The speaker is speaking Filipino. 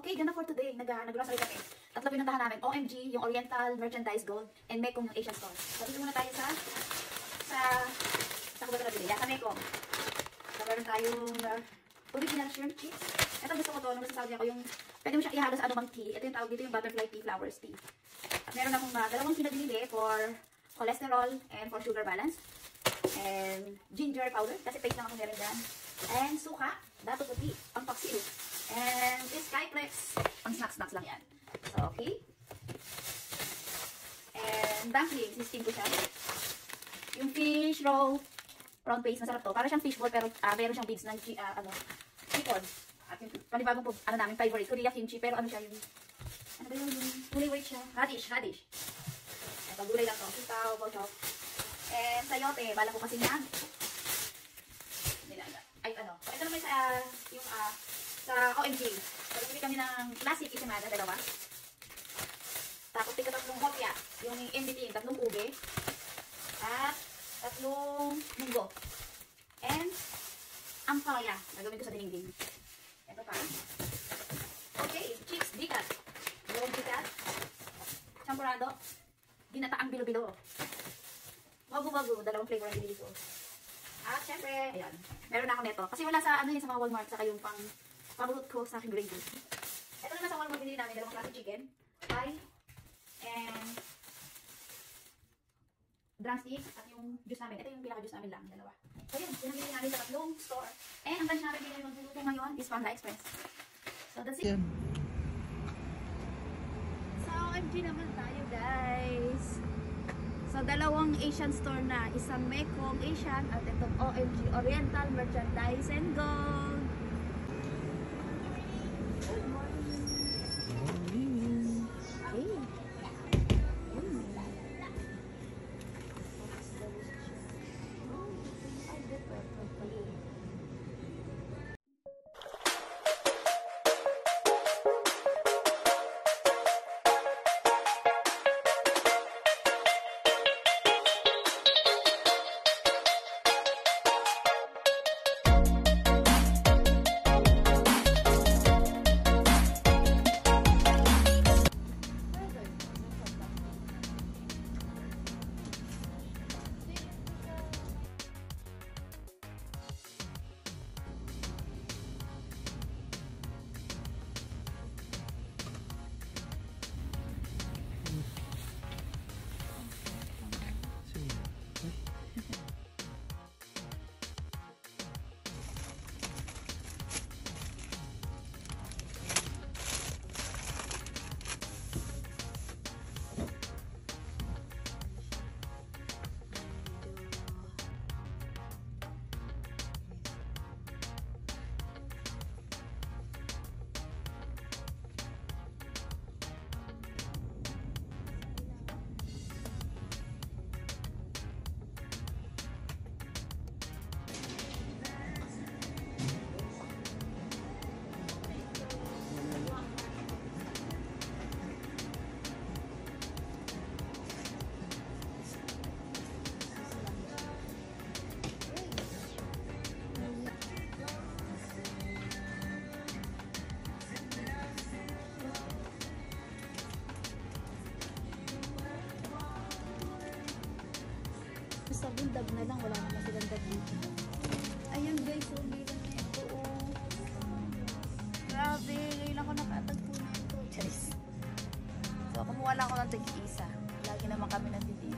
Okay, gana for today. Nag-grocery kami. Tatlo pinuntahan namin. OMG, yung Oriental Merchandise Gold, and Mekong yung Asian store. So, dito muna tayo sa ko ba ito nabili? Sa Mekong. So, meron tayong original shrimp chips. Ito gusto ko to, nung nasa Saudi ako, yung pwede mo siyang ihalo sa anumang tea. Ito yung tawag dito, yung butterfly tea, flowers tea. At meron akong dalawang pinabili for cholesterol and for sugar balance. And ginger powder, kasi paste lang ako meron dyan. And suka, dato puti, pang paksiw. And this Skyflex, pang snacks lang yan. So, okay. And dumpling, steam ko siya. Yung fish roll, prawn paste, masarap to. Para siyang fishball, pero meron siyang beads ng chicken. At yung panibagong po, namin favorite, Korea kimchi, pero ano siya yung, ano ba yung gulay weight siya? Radish. Ito, gulay lang to. Sitaw, bawchok. And sayote, bala ko kasi niya. Ay, ano. So, ito naman sa OMG. So, bumili kami ng classic isimada, dalawa. Tapos, tika tatlong hopya. Yung in between, tatlong ube. At tatlong munggo. And ampalaya. Nagawin ko sa dinding. Ito pa. Okay, chips, bigat. Yung bigat. Champurado. Ginataang bilo-bilo. Bago-bago, dalawang flavor ang binili ko. At syempre, ayan, meron na ako neto. Kasi wala sa, sa mga Walmart, saka yung pabulot ko sa aking gravy. Ito naman sa Walmart, binili namin, dalawang klase chicken, pie, and drumstick, at yung juice namin. Ito yung pinaka-juice namin lang, dalawa. So yun, pinabili namin sa tatlong store. And ang lunch namin binili magluluto ngayon is Panda Express. So that's it. So, OMG naman tayo, guys. So, dalawang Asian store na. Isang Mekong Asian at itong OMG Oriental Merchandise and Gold. Good morning. Hey. Sa bundag na lang, wala naman silang dag dito. Ayan guys, so bilang na ito. Grabe, ngayon ako nakatagpo na ito. Charis. So, kumuha lang ako ng tag-isa. Lagi naman kami nandito.